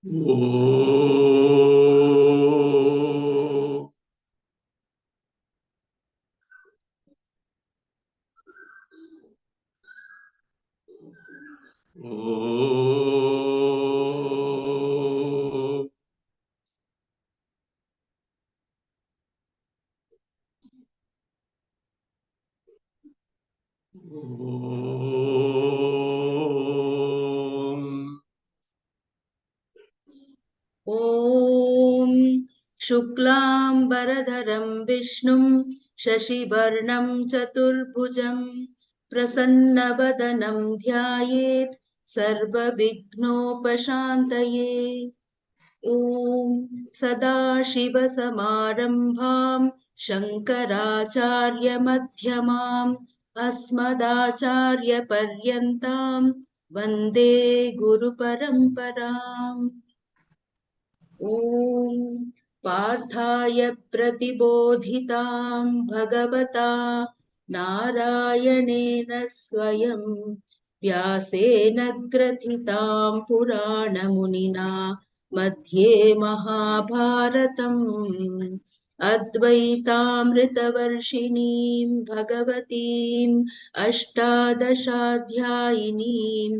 Om. Om. ॐ शुक्लाम्बरधरं विष्णुं शशिवर्णं चतुर्भुजं प्रसन्नवदनं ध्यायेत् सर्वविघ्नोपशान्तये। ॐ सदाशिवसमारम्भां शङ्कराचार्यमध्यमाम् अस्मदाचार्यपर्यन्तां वन्दे गुरुपरम्पराम्। ॐ पार्थाय प्रतिबोधितां भगवता नारायणेन स्वयं व्यासेन ग्रथितां पुराणमुनिना मध्ये महाभारतम् अद्वैतामृतवर्षिणीं भगवतीम् अष्टादशाध्यायिनीम्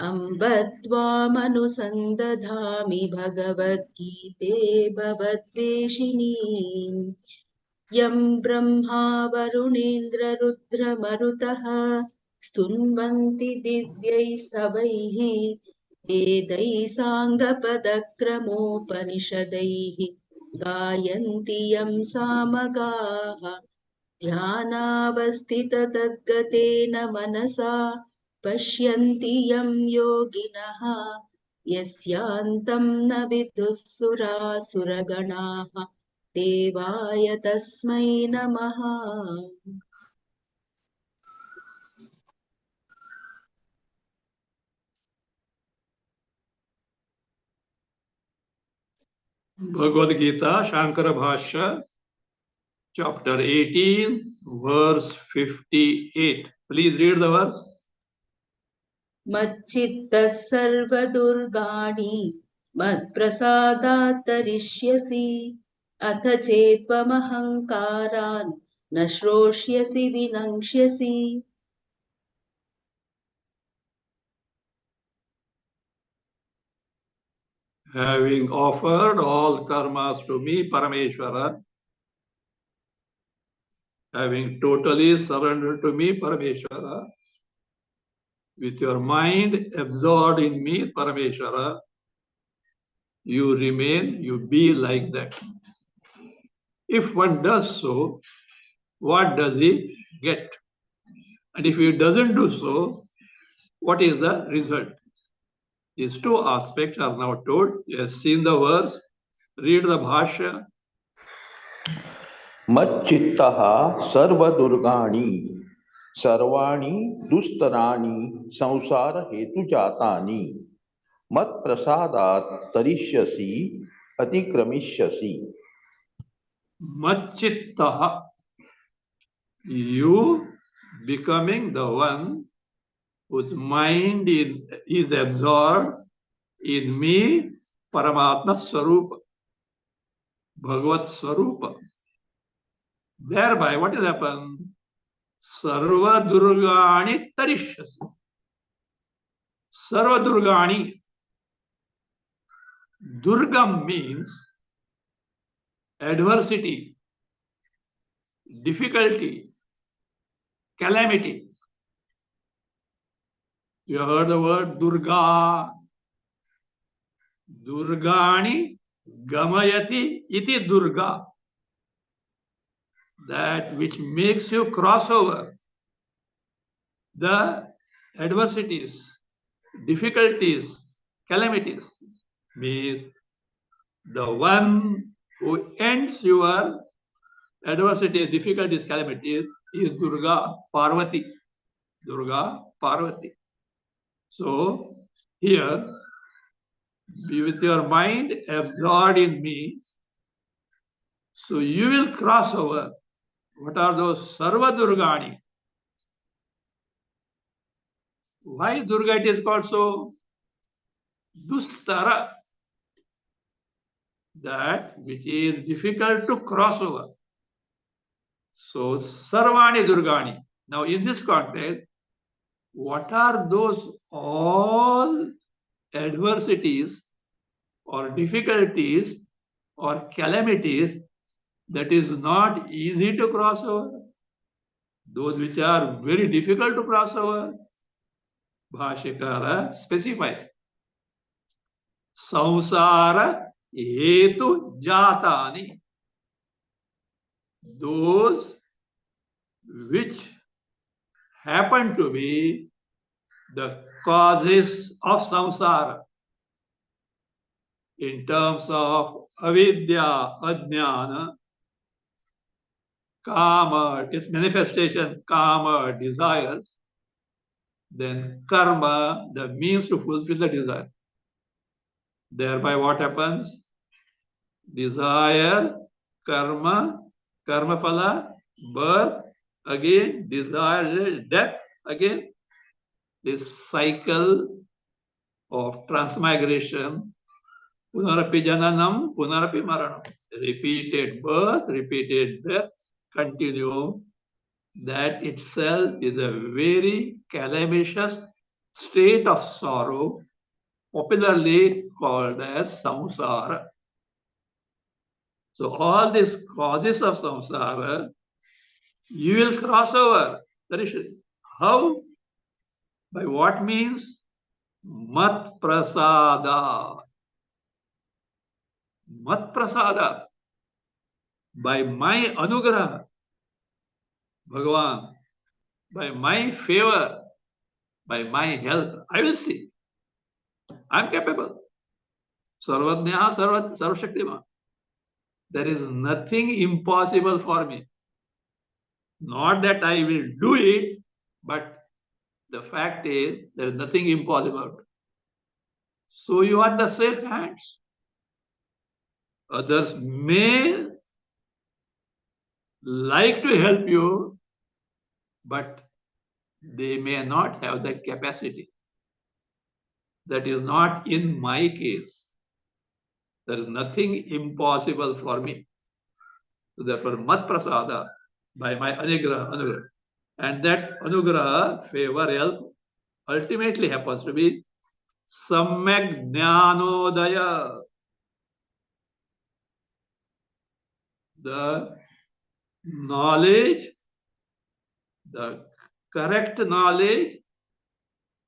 अम्ब त्वामनुसन्दधामि भगवद्गीते भवद्वेषिणीम्। यं ब्रह्मा वरुणेन्द्ररुद्रमरुतः स्तुन्वन्ति दिव्यैस्तवैः वेदैः साङ्गपदक्रमोपनिषदैः गायन्ति यं सामगाः ध्यानावस्थिततद्गतेन मनसा पश्यन्ति यं योगिनः यस्यान्तं न विदुः सुरासुरगणाः देवाय तस्मै नमः। Bhagavad Gita, Shankara Bhasya, chapter 18, verse 58. Please read the verse. मच्चित्तः सर्वदुर्गाणि मत्प्रसादात् तरिष्यसि अथ चेत्त्वमहङ्कारान् न श्रोष्यसि विनङ्क्ष्यसि। Having offered all karmas to me, Parameshwara, having totally surrendered to me, Parameshwara, with your mind absorbed in me, Parameshwara, you remain, you be like that. If one does so, what does he get? And if he doesn't do so, what is the result? These two aspects are now told. You have seen the verse, read the Bhashya. मच्चित्तः सर्वदुर्गाणि सर्वाणि दुस्तराणि संसार हेतु जातानि मत्प्रसादात् तरिष्यसि अतिक्रमिष्यसि। Machittaha, you becoming the one whose mind is absorbed in me, Paramatma Swarupa, Bhagavat Swarupa. Thereby, what will happen? Sarva Durgani Tarishyasi. Sarva Durgani. Durgam means adversity, difficulty, calamity. You heard the word Durga. Durgani Gamayati iti Durga. That which makes you cross over the adversities, difficulties, calamities, means the one who ends your adversities, difficulties, calamities is Durga Parvati. Durga Parvati. So here, be with your mind absorbed in me, so you will cross over. What are those Sarva Durgani? Why Durga it is called so? Dustara. that which is difficult to cross over. So, Sarvani Durgani. Now, in this context, what are those all adversities or difficulties or calamities that is not easy to cross over? Those which are very difficult to cross over, Bhashyakara specifies. Samsara hetu jatani. Those which happen to be the causes of samsara in terms of avidya, ajnana, kama, its manifestation, kama, desires, then karma, the means to fulfill the desire. Thereby what happens? Desire, karma, karma phala, birth, again, desire, death, again, this cycle of transmigration, punarapi jananam, punarapi maranam. Repeated birth, repeated death, continue. That itself is a very calamitous state of sorrow, popularly called as samsara. So all these causes of samsara, you will cross over. How? By what means? Mat prasada. Mat prasada. By my anugraha, Bhagavan, by my favor, by my help, I will see. I am capable. Sarvadnya, Sarvashaktiman. There is nothing impossible for me. Not that I will do it, but the fact is there is nothing impossible. So you are in the safe hands. Others may like to help you, but they may not have the capacity. That is not in my case. There is nothing impossible for me. So therefore, mat prasada, by my anugraha. And that anugraha, favor, help, ultimately happens to be samyak jnanodaya. The knowledge, the correct knowledge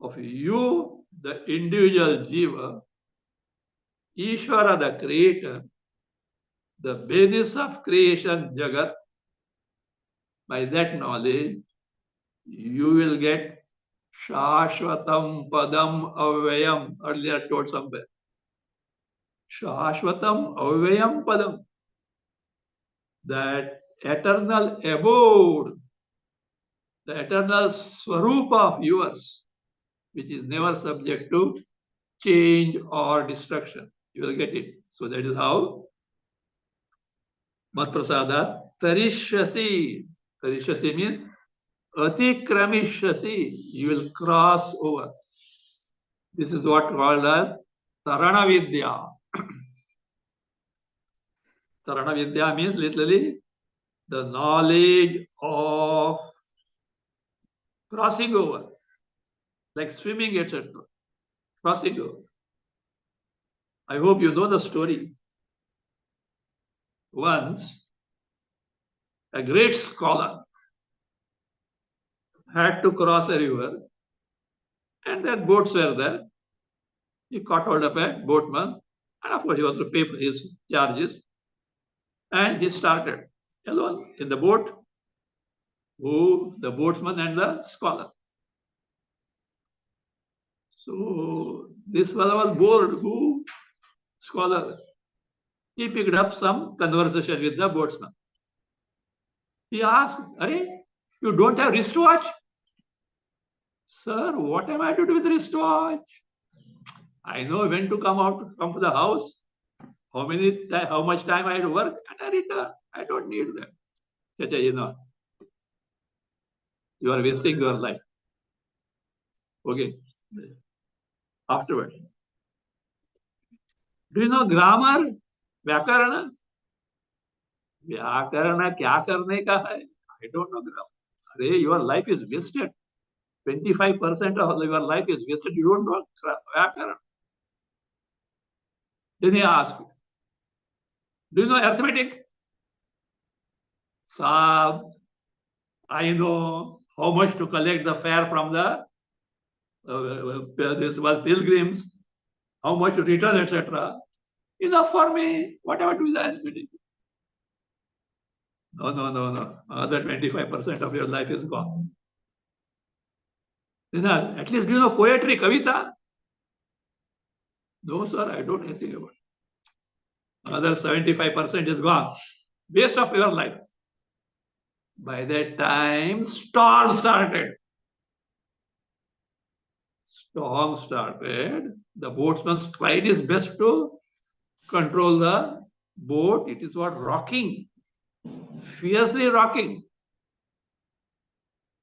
of you, the individual jiva, Ishvara, the creator, the basis of creation, Jagat. By that knowledge, you will get Shashvatam Padam Avyayam, earlier told somewhere. Shashvatam Avyayam Padam, that eternal abode, the eternal swarupa of yours, which is never subject to change or destruction. You will get it. So that is how Mat Prasada Tarishyasi. Tarishyasi means Atikramishasi. You will cross over. This is what called as Tarana Vidya. Tarana Vidya means literally the knowledge of crossing over, like swimming, etc. Crossing over. I hope you know the story. Once, a great scholar had to cross a river, and their boats were there. He caught hold of a boatman, and of course he was to pay for his charges. And he started alone in the boat, the boatsman and the scholar. So this fellow was bored, scholar. He picked up some conversation with the boatsman. He asked, "Arey, you don't have wristwatch?" "Sir, what am I to do with wristwatch? I know when to come to the house, how much time I had to work, and I return. I don't need that." Chacha, you are wasting your life. Okay. Afterwards. Do you know grammar? व्याकरण व्याकरण क्या करने का है? I don't know. अरे, your life is wasted. 25% of your life is wasted. You don't know व्याकरण. Then he asked, do you know arithmetic? Sab, I know how much to collect the fare from the this was pilgrims, how much to return, etc. Enough for me. Whatever to the arithmetic. No. Other 25% of your life is gone. Then at least do you know poetry, kavita? No, sir, I don't know anything about it. Another 75% is gone. Waste of your life. By that time, storm started. Storm started. The boatsman tried his best to control the boat. It is what rocking, fiercely rocking.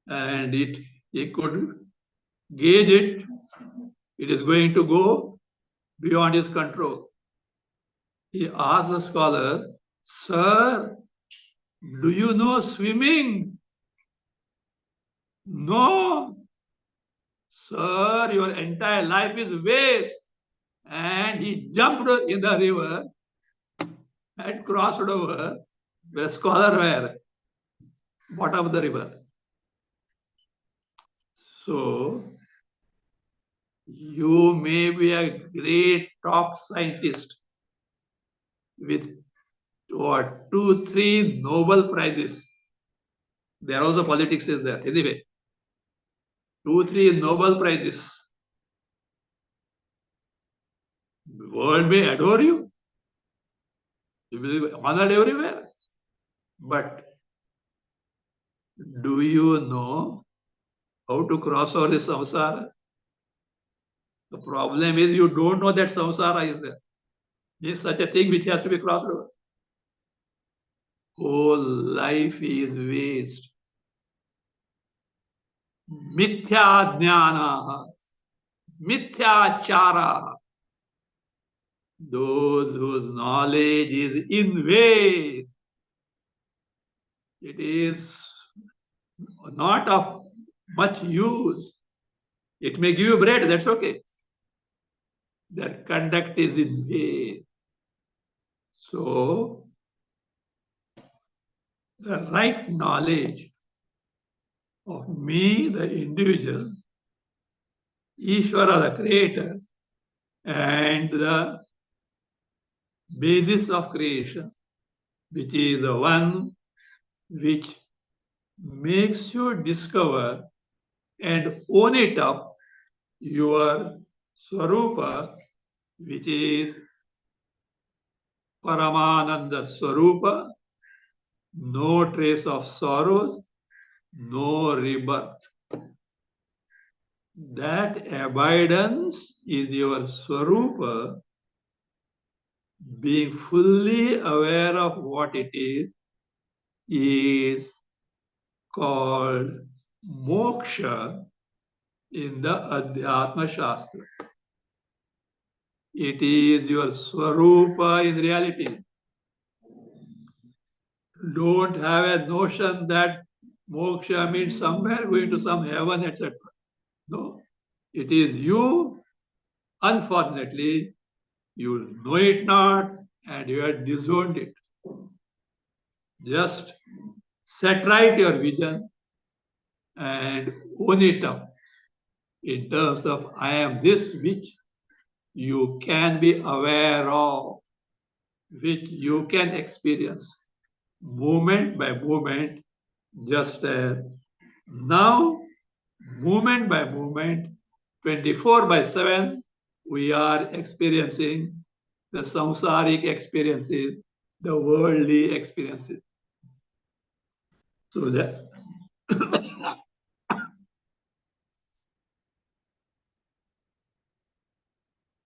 And he could gauge it. It is going to go beyond his control. He asked the scholar, "Sir, do you know swimming?" "No." "Sir, your entire life is waste." And he jumped in the river and crossed over. The scholar were bottom of the river. So, you may be a great top scientist with what 2-3 Nobel prizes. There also politics is there. Anyway, 2-3 Nobel prizes. The world may adore you. You will be honored everywhere. But do you know how to cross over the samsara? The problem is you don't know that samsara is there. It's such a thing which has to be crossed over. Whole life is waste. Mithya jnana, mithyachara. Those whose knowledge is in vain. It is not of much use. It may give you bread, that's okay. Their conduct is in vain. So, the right knowledge of me, the individual, Ishvara, the creator, and the basis of creation, which is the one which makes you discover and own it up your Swarupa, which is Paramananda Swarupa, no trace of sorrows, no rebirth. That abidance in your Swarupa, being fully aware of what it is called moksha in the Adhyatma Shastra. It is your Swarupa in reality. Don't have a notion that moksha means somewhere going to some heaven, etc. No, it is you. Unfortunately, you know it not and you have disowned it. Just set right your vision and own it up in terms of I am this which you can be aware of, which you can experience moment by moment, just as now, moment by moment, 24/7, we are experiencing the samsaric experiences, the worldly experiences. So that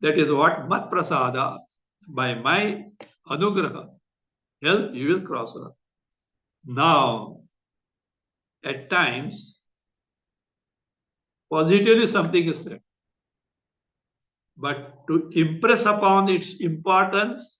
that is what mat prasada, by my anugraha, help you will cross over. Now, at times, positively something is said, but to impress upon its importance,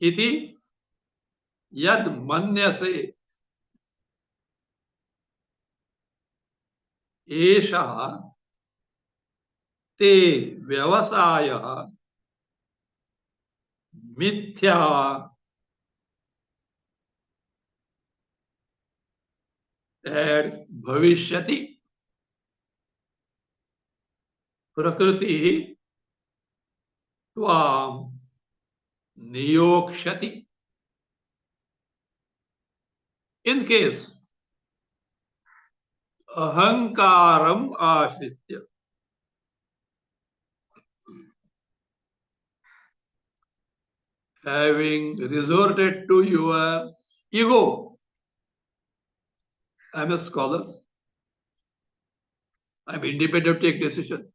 iti yad manyase esha te vyavasaya mithya and bhavishyati. Prakriti tvam niyokshati. In case ahankaram ashritya, having resorted to your ego, I'm a scholar, I'm independent to take decision.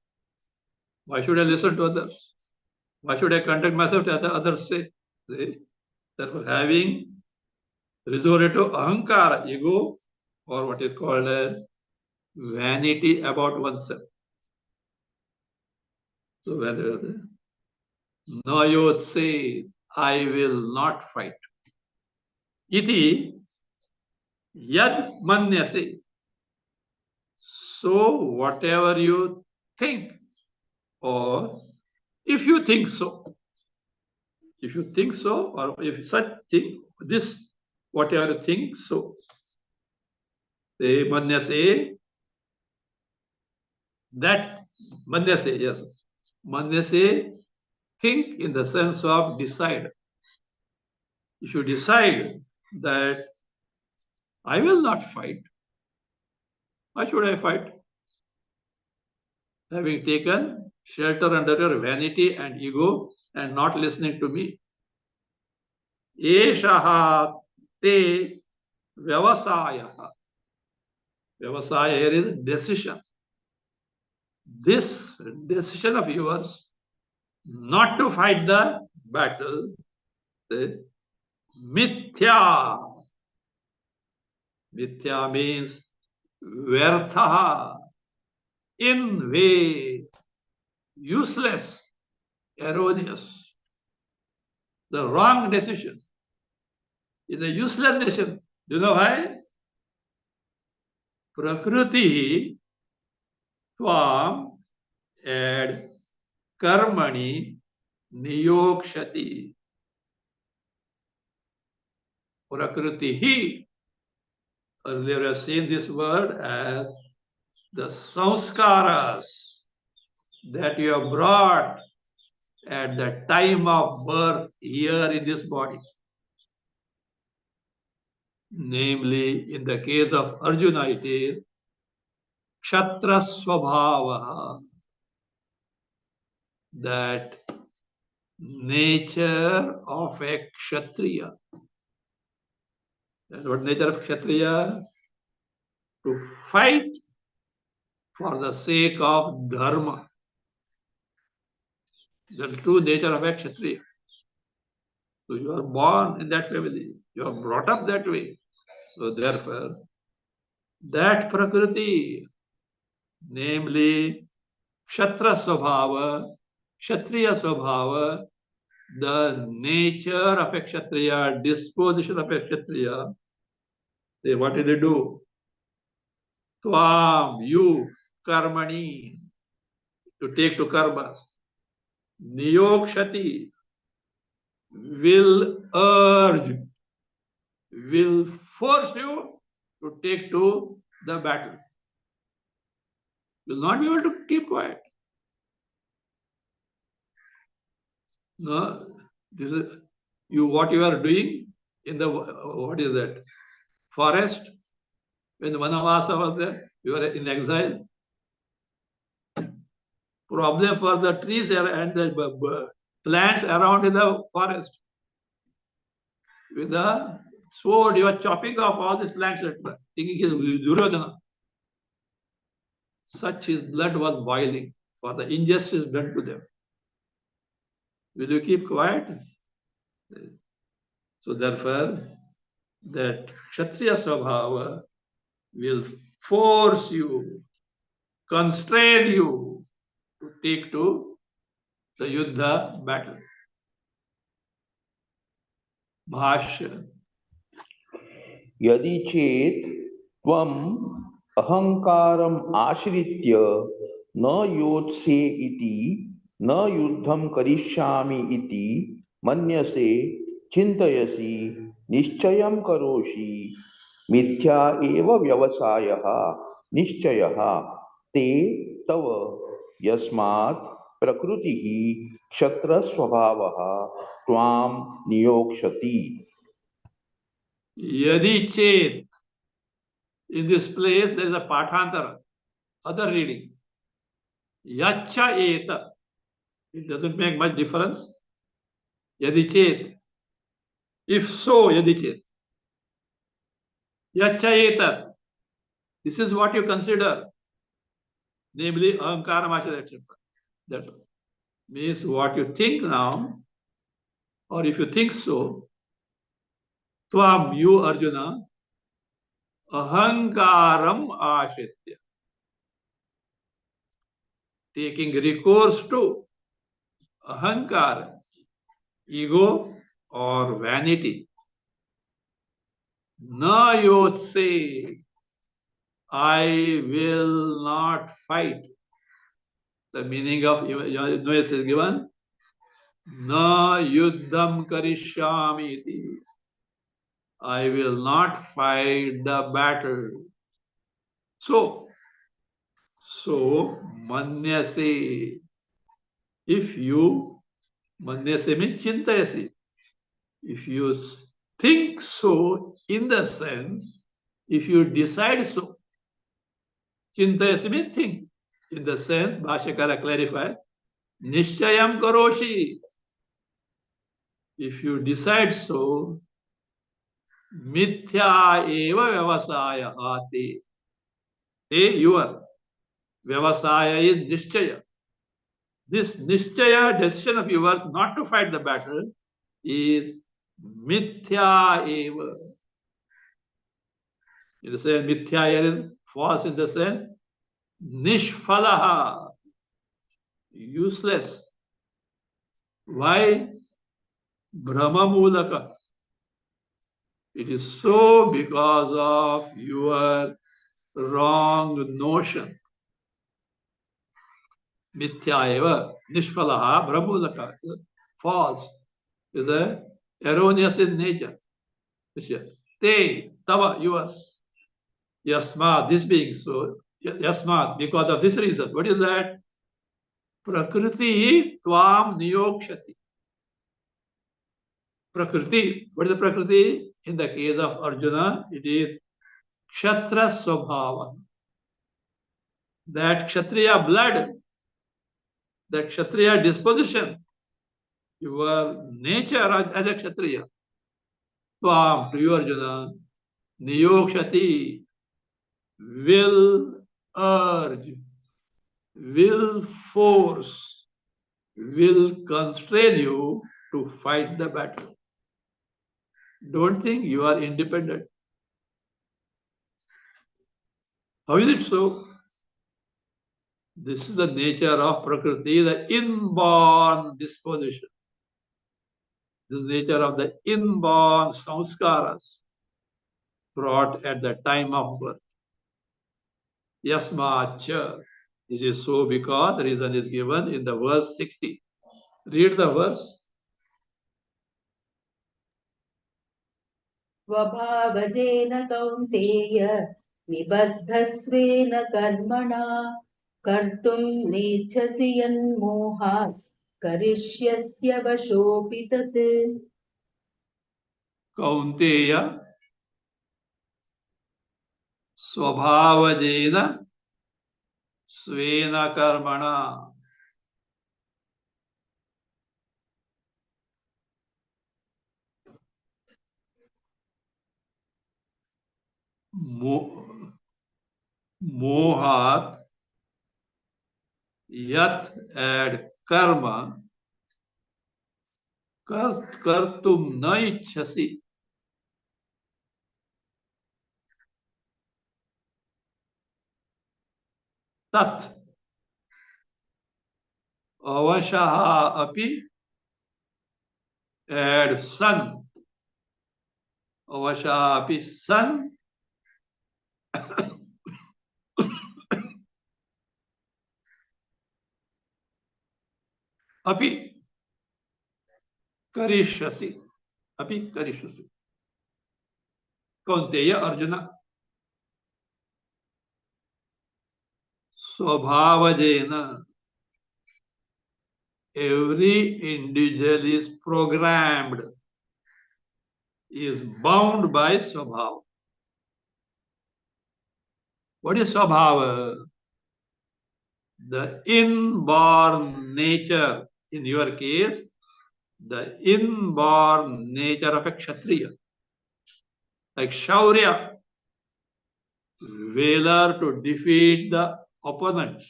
Why should I listen to others? Why should I conduct myself as others say? See? Therefore, having resorted to ahankara, ego, or what is called a vanity about oneself. So whether Nayot say, I will not fight. Iti yad manyase. So whatever you think, or if you think so, or if such thing, this, whatever you think so, they manyase, that manyase, yes, manyase, think in the sense of decide. If you decide that I will not fight, why should I fight? Having taken shelter under your vanity and ego and not listening to me. Eshaha te vyavasaya. Vyavasaya here is decision. This decision of yours not to fight the battle, the mithya. Mithya means vyartha, in vain, useless, erroneous. The wrong decision is a useless decision. Do you know why? Prakriti tvam and karmani niyokshati. Prakriti hi. Earlier I have seen this word as the sanskaras that you have brought at the time of birth here in this body. Namely, in the case of Arjuna, it is Kshatra Swabhava, that nature of a Kshatriya. And what nature of Kshatriya? To fight for the sake of Dharma. The true nature of a Kshatriya. So you are born in that family. You are brought up that way. So therefore, that Prakriti, namely Kshatra Swabhava, Kshatriya Swabhava, the nature of a Kshatriya, disposition of a Kshatriya, they, what did they do? Tvam, you, karmani, to take to karmas. Niyokshati, will urge, will force you to take to the battle. You will not be able to keep quiet. No, this is you. What you are doing in the, what is that, forest? When the Vanavasa was there, you are in exile. Problem for the trees and the plants around in the forest. With the sword, you are chopping off all these plants, thinking he is Duryodhana. Such his blood was boiling for the injustice done to them. Will you keep quiet? So therefore, that Kshatriya Swabhava will force you, constrain you to take to the Yuddha battle. Bhashya. यदि चेत् त्वम् अहङ्कारम् आश्रित्य न योत्से इति न युद्धं करिष्यामि इति मन्यसे चिन्तयसि निश्चयं करोषि मिथ्या एव व्यवसायः निश्चयः ते तव यस्मात् प्रकृतिः क्षत्रस्वभावः त्वां नियोक्ष्यति. Yadi chet. In this place, there is a patantara, other reading. Yacha eta. It doesn't make much difference. Yadi chet. If so, yadi chet. Yacha eta. This is what you consider, namely ahankara, mashara, etc. That means what you think now, or if you think so, tvam, you Arjuna, ahankaram ashritya, taking recourse to ahankara, ego or vanity. Na yotse, I will not fight. The meaning of Noyes is given. Na yuddham karishyami. I will not fight the battle. So manyase, if you, manyase means chintayasi, if you think so, in the sense, if you decide so, chintayasi means think, in the sense, Bhashyakara clarified, nishchayam karoshi, if you decide so, mithya eva vyavasaya ate, your vyavasaya is nishchaya. This nishchaya, decision of yours not to fight the battle, is mithya eva. In the sense, mithya is false in the sense, nishfalaha, useless. Why? Brahmamulaka. It is so because of your wrong notion. Mithya eva, nishfalaha, brahmulaka, false, is a erroneous in nature. Te, tava, yours. Yasmat, this being so, yasmat, because of this reason. What is that? Prakriti tvam niyokshati. Prakriti, what is the Prakriti? In the case of Arjuna, it is Kshatra Swabhava. That Kshatriya blood, that Kshatriya disposition, your nature as a Kshatriya. Tvam, to you Arjuna, niyokshati, will urge, will force, will constrain you to fight the battle. Don't think you are independent. How is it so? This is the nature of Prakriti, the inborn disposition. This is the nature of the inborn samskaras brought at the time of birth. Yasmacha. This is so because the reason is given in the verse 60. Read the verse. स्वभावजेन कौन्तेय निबद्धस्वेन कर्मणा कर्तुं नेच्छसि यन्मोहात् करिष्यस्य वशोऽपि तत्. Kaunteya swabhavajena svena karmana. Mohat yat add karma kartum na ichhasi. Tat avashaha api add san avashapi san api karishyasi. Api karishyasi. Kaunteya Arjuna. Swabhavajena. Every individual is programmed, is bound by Swabhava. What is Swabhava? The inborn nature, in your case, the inborn nature of a Kshatriya. Like Shaurya, valor to defeat the opponent.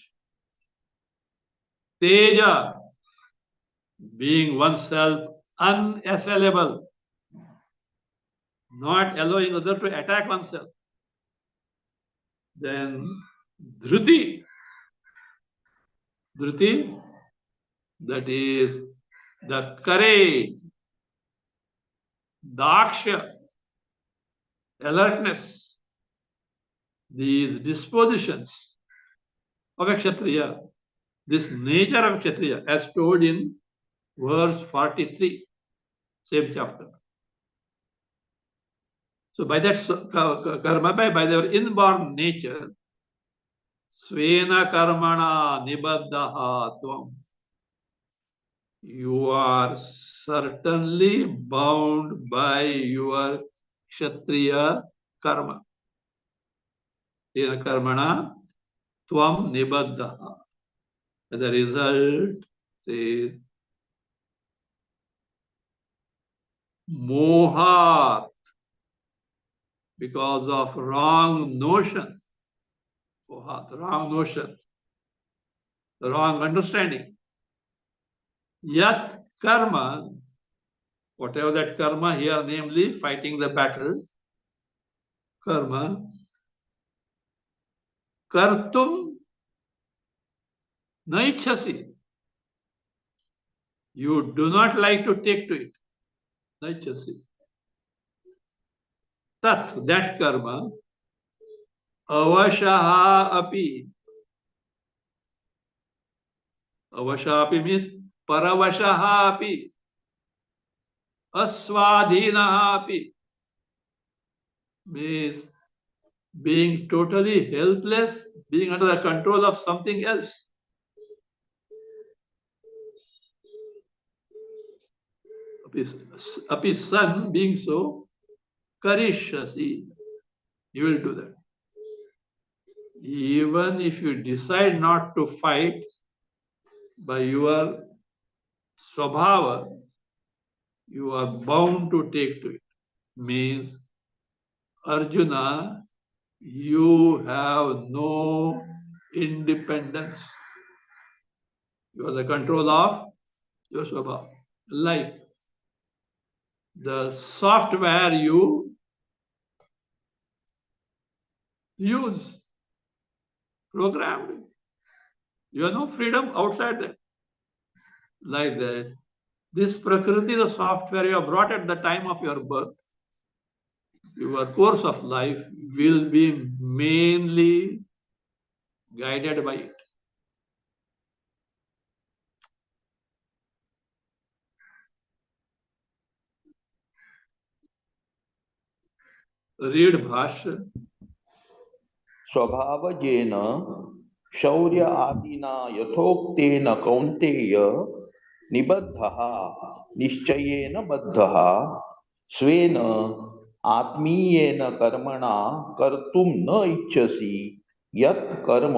Teja, being oneself unassailable, not allowing others to attack oneself. Then Dhruti, that is the courage, Daksha, alertness, these dispositions of a Kshatriya, this nature of Kshatriya, as told in verse 43, same chapter. So by that karma, by their inborn nature, Svena karmana nibaddaha tvam, you are certainly bound by your Kshatriya karma. Svena karmana tvam nibaddaha. As a result, say, moha, because of wrong notion, wrong notion, wrong understanding. Yat karma, whatever that karma here, namely fighting the battle, karma, kartum naichasi. You do not like to take to it. Naichasi. Tat, that karma, avashaha api. Avashaha api means paravashaha api. Aswadhinaha api means being totally helpless, being under the control of something else. Api san, being so, karishyasi, you will do that. Even if you decide not to fight by your swabhava, you are bound to take to it. Means, Arjuna, you have no independence. You are the control of your swabhava, life. The software you use, programmed. You have no freedom outside that. Like that. This Prakriti, the software you have brought at the time of your birth, your course of life will be mainly guided by it. Read Bhasya. स्वभावजेन शौर्य आदिना यथोक्तेन कौन्तेय निबद्धः निश्चयेन बद्धः स्वेन आत्मीयेन कर्मणा कर्तुं न इच्छसि यत् कर्म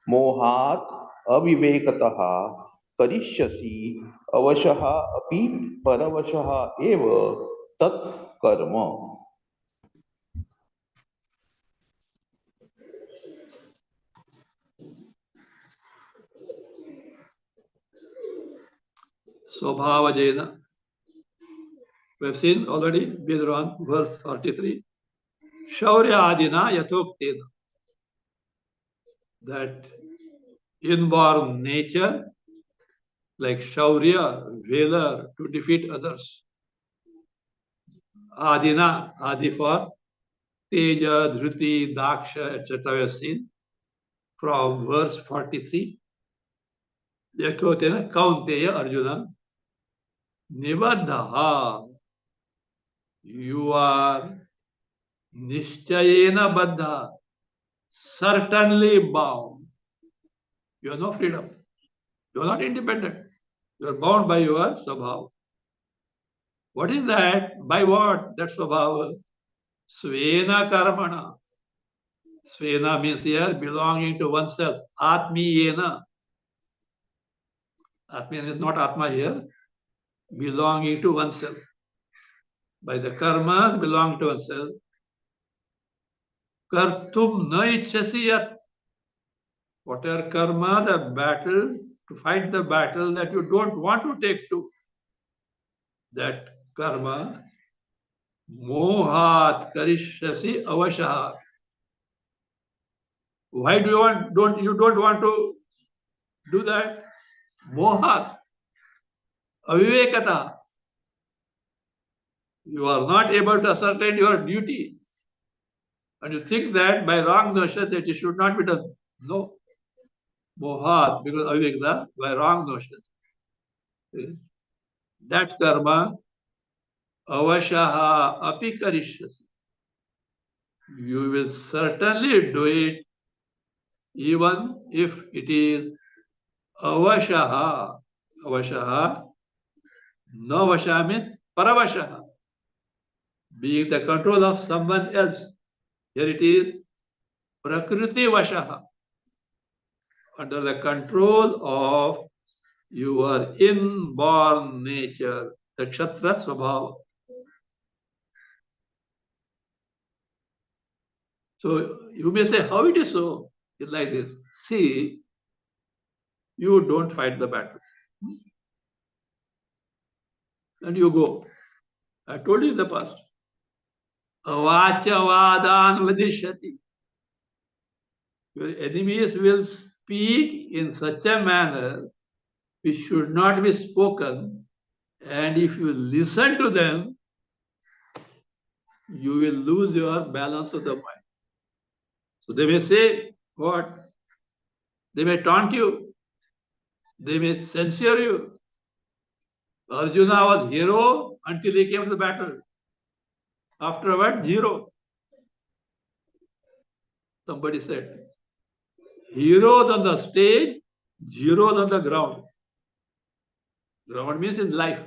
मोहात् अविवेकतः करिष्यसि अवशः अपि परवशः एव तत् कर्म. Swabhavajena. We have seen already, based on verse 43. Shaurya adina yathoktena. That inborn nature, like Shaurya, valor to defeat others. Adina, Adi for Teja, Dhruti, Daksha, etc. we have seen from verse 43. ये क्या होते हैं ना कौन्तेय Arjun निबद्धः you are निश्चयेन बद्ध certainly bound. You have no freedom. You are not independent. You are bound by your swabhava. What is that? By what? That swabhava. Svena karmana. Svena means here belonging to oneself. Atmiyena. Atmiyena is not Atma here. Belonging to oneself. By the karmas belong to oneself. Kartum na ichchasi yat. Whatever karma, the battle, to fight the battle that you don't want to take to. That karma, mohat karishyasi avashah. Why do you don't want to do that? Mohat, avivekata. You are not able to ascertain your duty. And you think that by wrong notion that it should not be done. No. Mohat, because avivekata, by wrong notion. That karma, avashaha api karishyasi. You will certainly do it even if it is avashaha. Avashaha, no vasha means paravashaha. Being the control of someone else. Here it is prakriti vashaha. Under the control of your inborn nature, the kshatra swabhava. So you may say, how it is so? It's like this. See, you don't fight the battle. And you go. I told you in the past. Avachavadan vadishyati. Your enemies will speak in such a manner which should not be spoken. And if you listen to them, you will lose your balance of the mind. So they may say, what? They may taunt you. They may censure you. Arjuna was hero until he came to the battle. Afterward, zero. Somebody said, heroes on the stage, zeros on the ground. Ground means in life.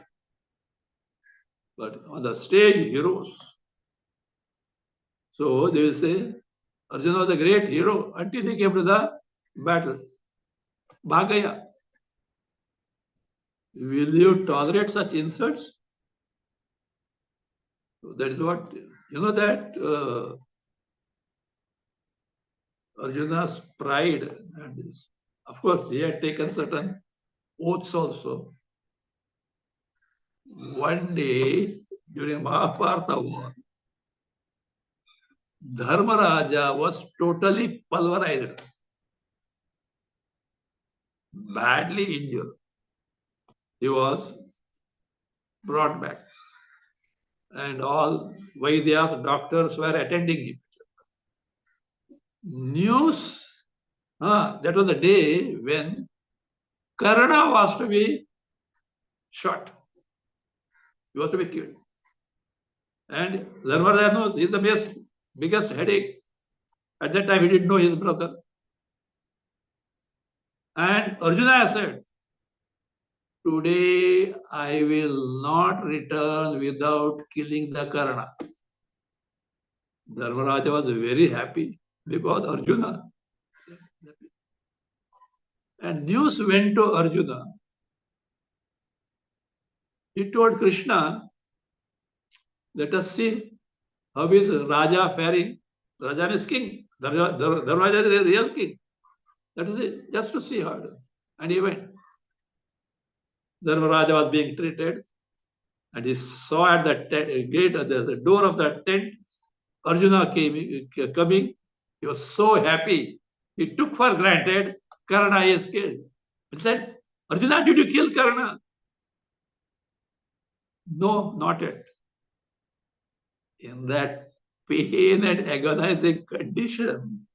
But on the stage, heroes. So they will say, Arjuna was a great hero until he came to the battle. Bhagaya. Will you tolerate such insults? So that is what, you know that Arjuna's pride, and of course he had taken certain oaths also. One day during Mahabharata war, Dharmaraja was totally pulverized, badly injured. He was brought back, and all Vaidyas, doctors were attending him. News, that was the day when Karna was to be shot. He was to be killed. And Dharmaraja knows he is the biggest headache. At that time, he didn't know his brother. And Arjuna said, today I will not return without killing the Karna. Dharmaraja was very happy because Arjuna. And news went to Arjuna. He told Krishna, let us see how is Raja faring. Raja is king. Dharmaraja is a real king. That is it, just to see how. And he went. Dharmaraja was being treated, and he saw at the gate, at the door of the tent, Arjuna coming. He was so happy. He took for granted Karna is killed. He said, Arjuna, did you kill Karna? No, not yet. In that pain and agonizing condition,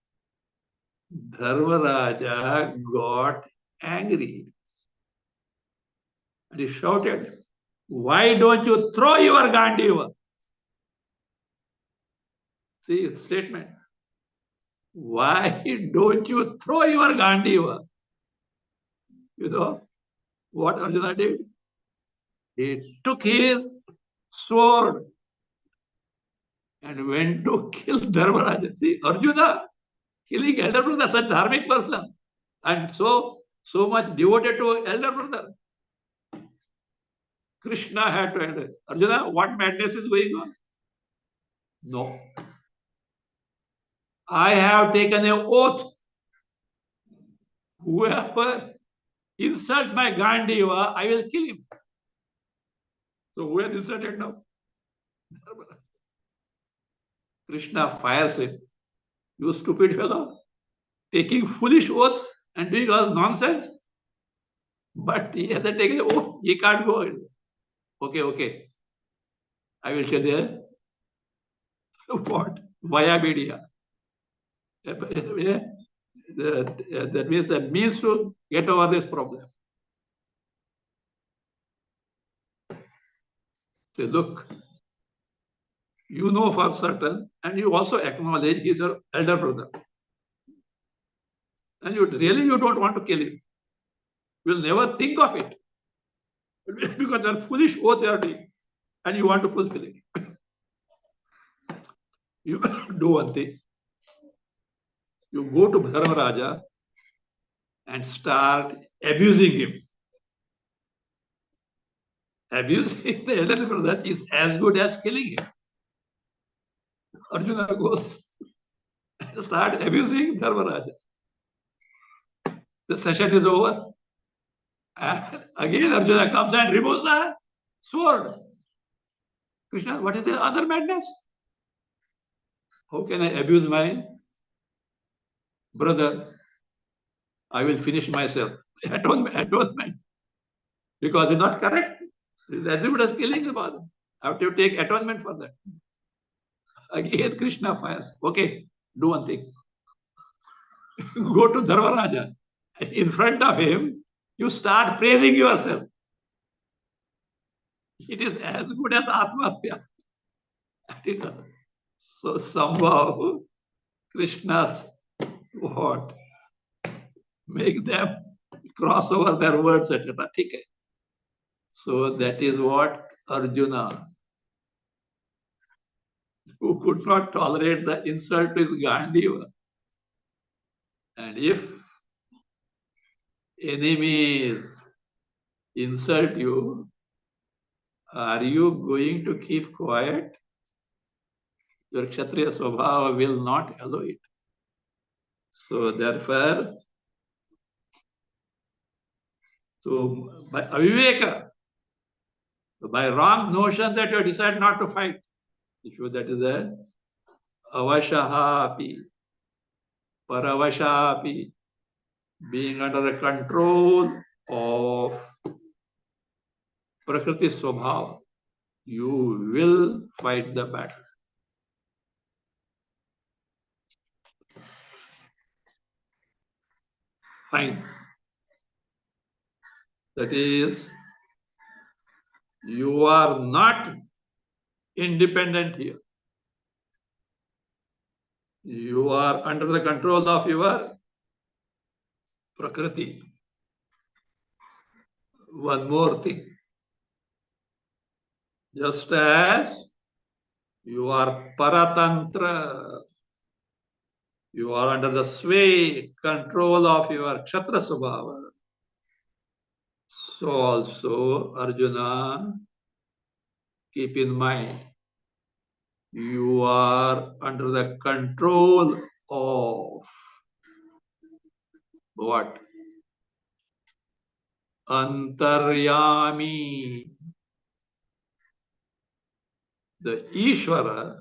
Dharmaraja got angry and he shouted, "Why don't you throw your Gandiva?" See, statement. Why don't you throw your Gandiva? You know what Arjuna did? He took his sword and went to kill Dharmaraja. See, Arjuna killing elder brother, such dharmic person, and so much devoted to elder brother. Krishna had to enter. Arjuna, what madness is going on? No. I have taken an oath. Whoever insults my Gandiva, I will kill him. So who has insulted now? Krishna fires him. You stupid fellow, taking foolish oaths and doing all nonsense. But he hasn't taken an oath. He can't go. Okay. I will tell you what? Via media. That means a means to get over this problem. Say, look, you know for certain, and you also acknowledge he's your elder brother. And you don't want to kill him. You will never think of it. Because they're foolish oath they are doing. And you want to fulfill it. You do one thing. You go to Dharmaraja and start abusing him. Abusing the elder brother is as good as killing him. Arjuna goes and start abusing Dharmaraja. The session is over. And again Arjuna comes and removes the sword. Krishna, what is the other madness? How can I abuse my brother? I will finish myself. Atonement. Because it's not correct. It's as good as killing the father. I have to take atonement for that. Again, Krishna fires. Okay, do one thing. Go to Dharmaraja. In front of him, you start praising yourself. It is as good as Atmahatya. So somehow, Krishna's what? Make them cross over their words, etc. So that is what Arjuna, who could not tolerate the insult to his Gandiva. And if enemies insult you, are you going to keep quiet? Your Kshatriya Swabhava will not allow it. So therefore, by aviveka, by wrong notion that you decide not to fight, that is a avashahapi, paravashapi, being under the control of Prakriti Swabhava, you will fight the battle. Fine. That is, you are not independent here. You are under the control of your Prakriti. One more thing. Just as you are Paratantra, you are under the sway, control of your Kshatriya Swabhava. So also, Arjuna, keep in mind, you are under the control of what? Antaryami. The Ishvara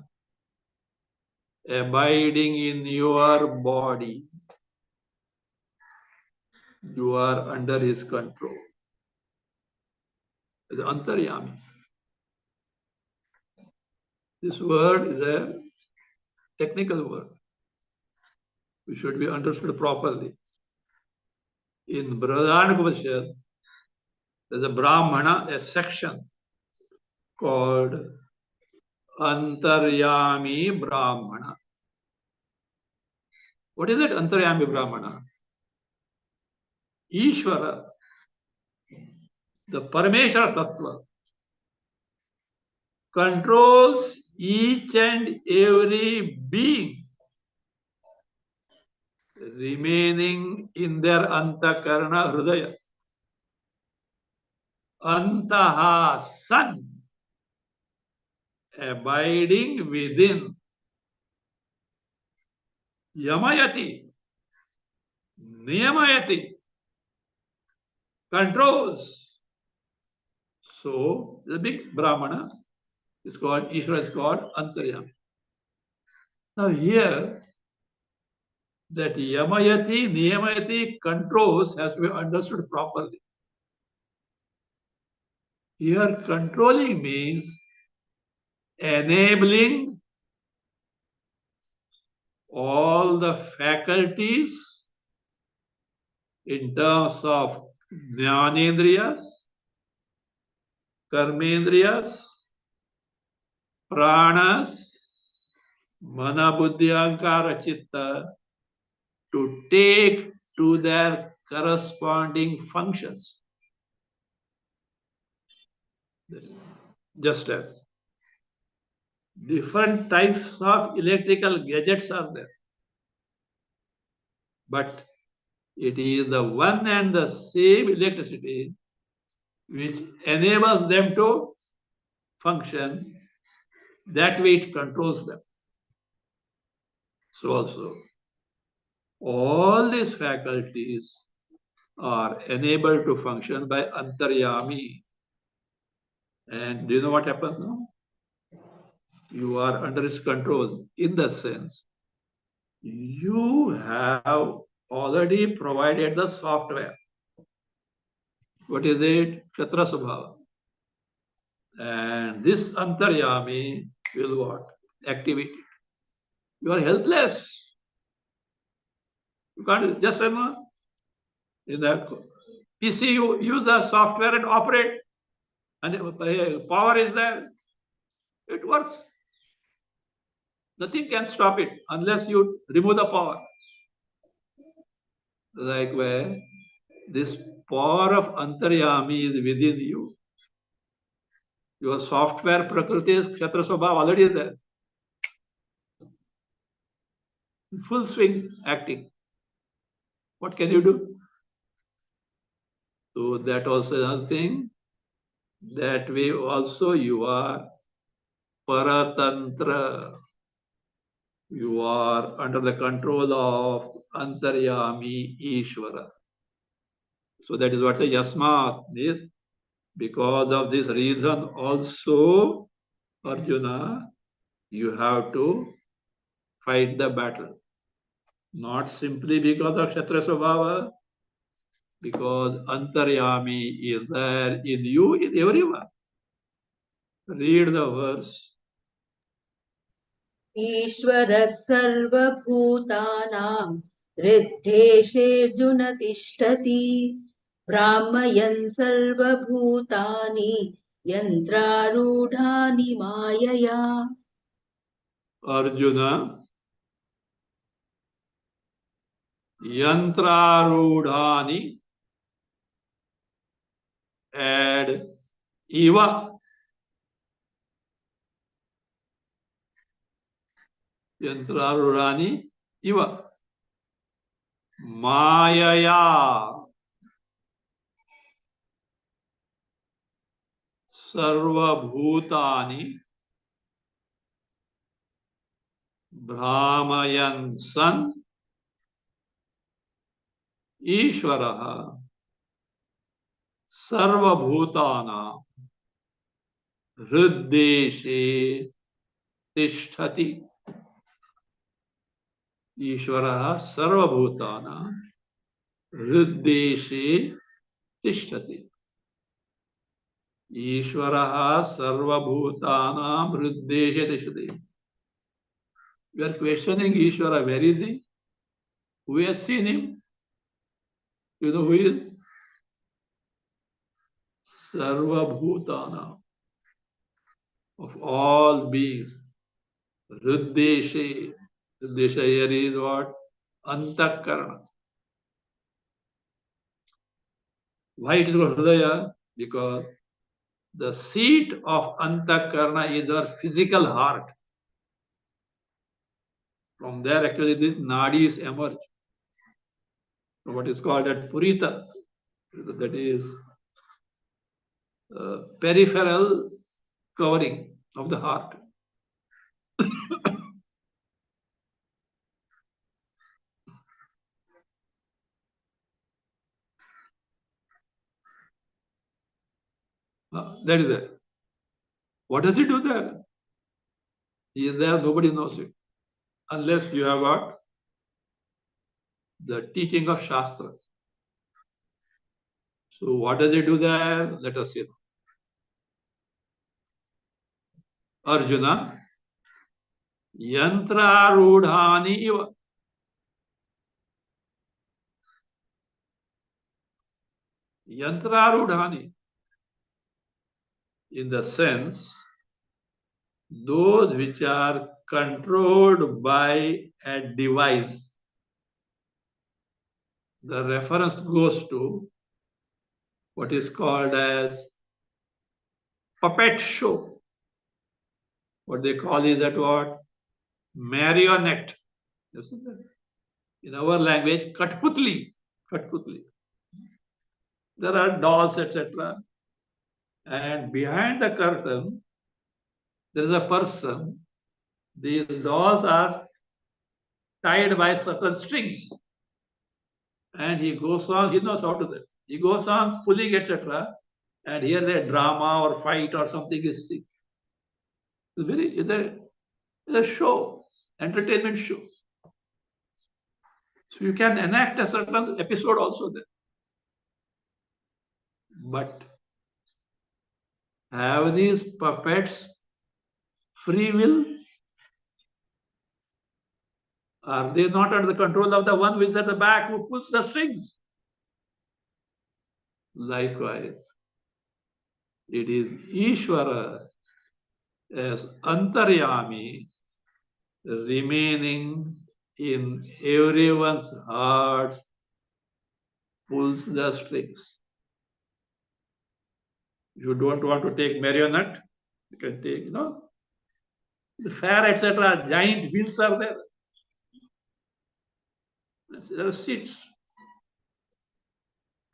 abiding in your body. You are under his control. The Antaryami. This word is a technical word. It should be understood properly. In Bhagavad, there's a Brahmana, a section called Antaryami Brahmana. What is that Antaryami Brahmana? Ishvara, the Parameshwara Tattva, controls each and every being remaining in their Antakarana Hridaya. Antaha San, abiding within. Yamayati, Niyamayati, controls. So the big Brahmana is called, Ishvara is called Antaryami. Now here, that Yamayati, Niyamayati, controls has to be understood properly. Here controlling means enabling all the faculties in terms of Jnanendriyas, Karmendriyas, Pranas, Mana Buddhi Ahankara Chitta to take to their corresponding functions. Just as different types of electrical gadgets are there, but it is the one and the same electricity which enables them to function. That way it controls them. So also, all these faculties are enabled to function by Antaryami. And do you know what happens now? You are under his control in the sense you have already provided the software. What is it? Kshetra Subhava. And this Antaryami will what? Activate it. You are helpless. You can't just remember in that PC you use the software and operate, and power is there. It works. Nothing can stop it unless you remove the power. Like where this power of Antaryami is within you. Your software Prakriti is Kshetra Swabhav already there. In full swing acting. What can you do? So that also another thing. That way also you are Paratantra. You are under the control of Antaryami Ishvara. So that is what the Yasmat is. Because of this reason also, Arjuna, you have to fight the battle. Not simply because of Kshatriya Swabhava, because Antaryami is there in you, in everyone. Read the verse. ईश्वरः सर्वभूतानां हृद्देशेऽर्जुन तिष्ठति भ्रामयन् सर्वभूतानि यन्त्रारूढानि मायया. Arjuna, Yantrarudhani, add Iva. Yantrarudhani, Iva. Mayaya. Sarvabhutani. Brahmayan San. Ishvaraha. Sarvabhutana. Hriddeshe Tishtati. Ishvaraha Sarvabhutana. Hriddeshe Tishtati. Ishvaraha sarvabhutanam hriddeshe tishade. We are questioning Ishvara. Where is he? Who has seen him? You know who he is? Sarvabhutanam. Of all beings. Hriddeshe. Hriddeshe here is what? Antakarana. Why it is called Hridaya? Because the seat of Antakarana is our physical heart. From there, actually, these nadis emerge. What is called at Purita, that is peripheral covering of the heart. That is there. What does he do there? He is there, nobody knows it. Unless you have got the teaching of Shastra. So what does he do there? Let us see. Arjuna, yantrarudhani iva. Yantrarudhani. In the sense, those which are controlled by a device. The reference goes to what is called as puppet show. What they call is that what? Marionette. In our language, Katputli. Katputli. There are dolls, etc. And behind the curtain, there is a person. These dolls are tied by certain strings. And he goes on, he knows how to do that. He goes on pulling, etc. And here the drama or fight or something is seen. It's a show, entertainment show. So you can enact a certain episode also there. But have these puppets free will? Are they not under the control of the one who is at the back who pulls the strings? Likewise, it is Ishvara as Antaryami remaining in everyone's heart pulls the strings. You don't want to take marionette, you can take, the fair, etc. Giant wheels are there. There are seats.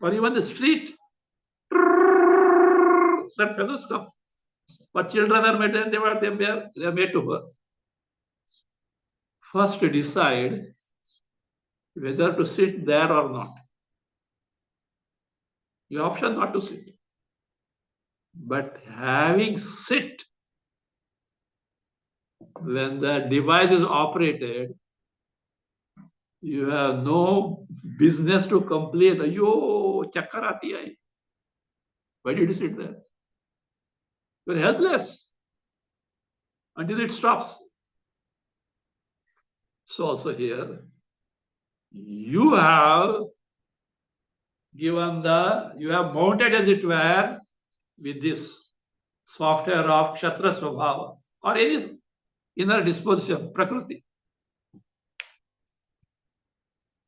Or even the street. That fellows come. But children are made, they are made to work. First to decide whether to sit there or not. You option not to sit. But having sit, when the device is operated, you have no business to complain. Yo, chakkar aati hai. Why did you sit there? You're helpless until it stops. So also here, you have you have mounted, as it were, with this software of Kshatra Swabhava or any inner disposition, Prakriti.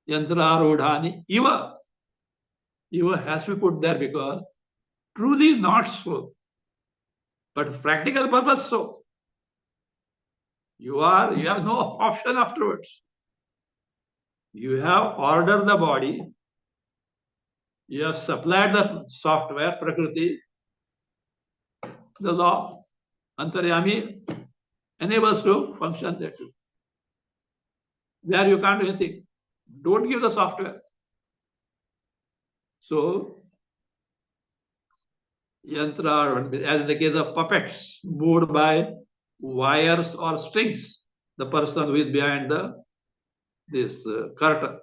Yantrarudhani, Iva. Iva has to be put there because truly not so. But for practical purpose, so. You have no option afterwards. You have ordered the body. You have supplied the software, Prakriti. The law, Antaryami, enables to function there too. There you can't do anything. Don't give the software. So, yantra, as in the case of puppets, moved by wires or strings, the person who is behind this curtain.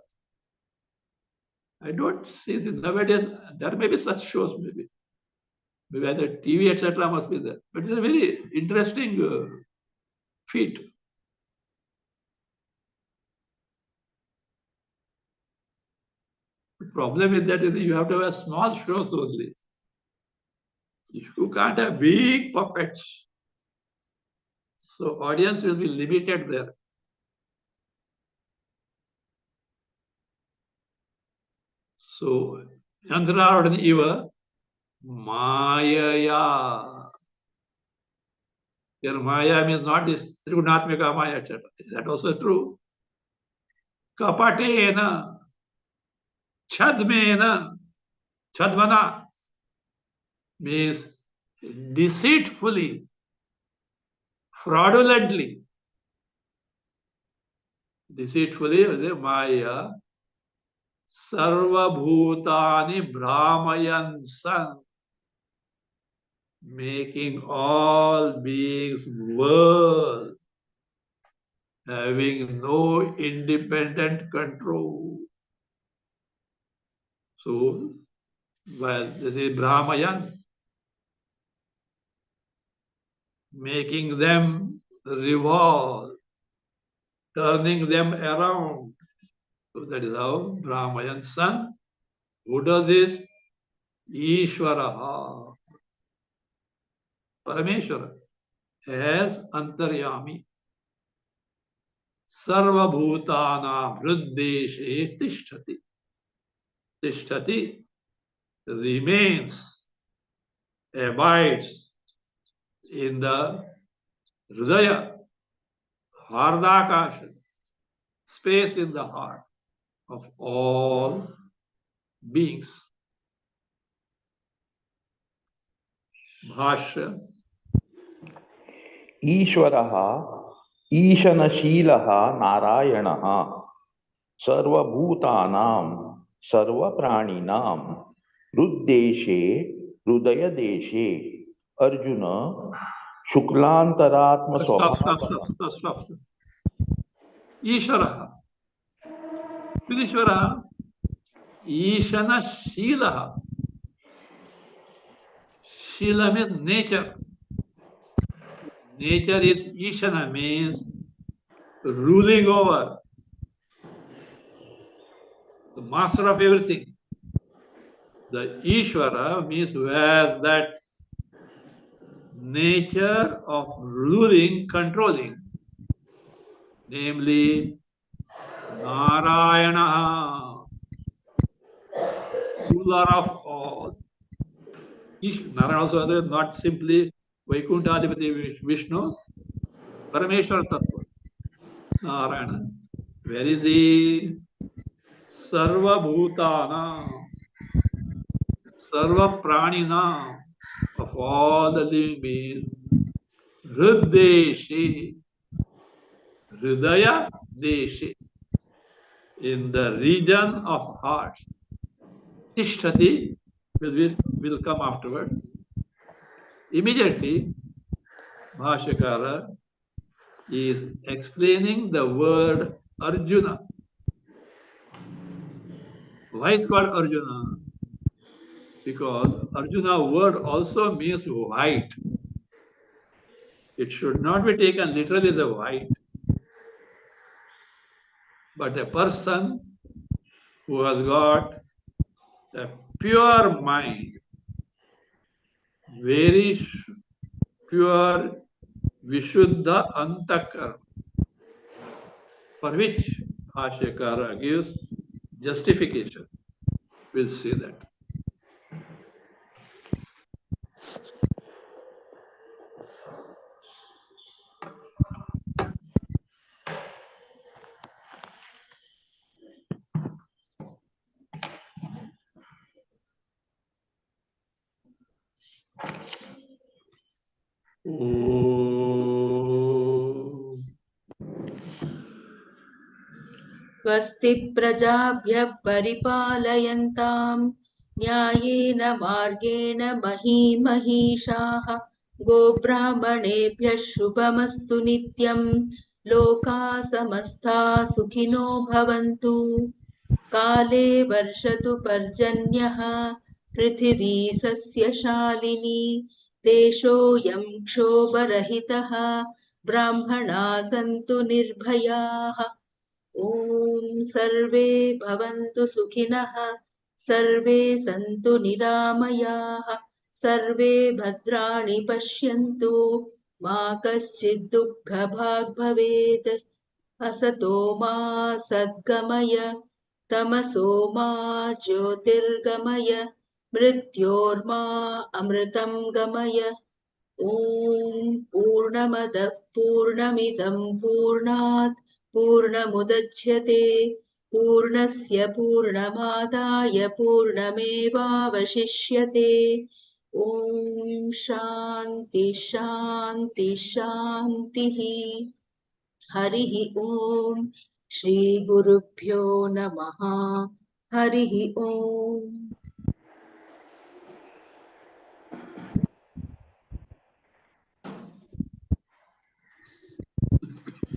I don't see nowadays, there may be such shows maybe. Maybe the TV, etc. must be there. But it's a very interesting feat. The problem is that you have to have small shows only. You can't have big puppets. So audience will be limited there. So Yantrarudana Iva Mayaya. Here Maya means not this Trigunatmika Maya, etc. Is that also true? Kapatena, Chadmena, Chadmana means deceitfully, fraudulently. Deceitfully, Maya, Sarva Bhutani Brahmayan San, making all beings world, having no independent control. So, well, this is Brahmayan, making them revolve, turning them around. So that is how Brahmayan son, who does this? Ishvaraha, Parameshwara, as Antaryami. Sarva Bhutana Vriddeshe Tishtati. Tishtati remains, abides in the Hridaya, Hardakasha, space in the heart of all beings. Bhasya. ईश्वरः ईशनशीलः नारायणः सर्वभूतानां सर्वप्राणिनां हृद्देशे हृदयदेशे Arjun शुक्लांतरात्म Stop. Ishvara. Who is Ishvara? Ishana Shila. Shila means nature. Nature is Ishana means ruling over, the master of everything. The Ishvara means who has that nature of ruling, controlling, namely Narayana, ruler of all. Narayana also not simply Vaikuntadipati Vishnu, Parameshwara Tattva. Narayana. Where is he? Sarva Bhutana, Sarva Pranina, of all the living beings. Hriddeshi, Hridaya Deshi, in the region of heart. Tishtati will come afterward. Immediately, Bhashyakara is explaining the word Arjuna. Why is called Arjuna? Because Arjuna word also means white. It should not be taken literally as a white. But a person who has got a pure mind, very pure Vishuddha Antakar, for which Bhashyakara gives justification. We'll see that. स्वस्ति प्रजाभ्यः परिपालयन्तां न्यायेन मार्गेण महीं महिषाः गोब्राह्मणेभ्यः शुभमस्तु नित्यं लोकाः समस्ताः सुखिनो भवन्तु काले वर्षतु पर्जन्यः पृथिवी सस्यशालिनी देशोऽयं क्षोभरहितः ब्राह्मणाः सन्तु निर्भयाः ॐ सर्वे भवन्तु सुखिनः सर्वे सन्तु निरामयाः सर्वे भद्राणि पश्यन्तु मा कश्चित् दुःखभाग् भवेत् असतो मा सद्गमय तमसो मा ज्योतिर्गमय मृत्योर्मा अमृतं गमय ॐ पूर्णमदः पूर्णमिदं पूर्णात् पूर्णमुदच्यते पूर्णस्य पूर्णमादाय पूर्णमेवावशिष्यते ॐ शान्ति शान्ति शान्तिः हरिः ॐ श्रीगुरुभ्यो नमः हरिः ॐ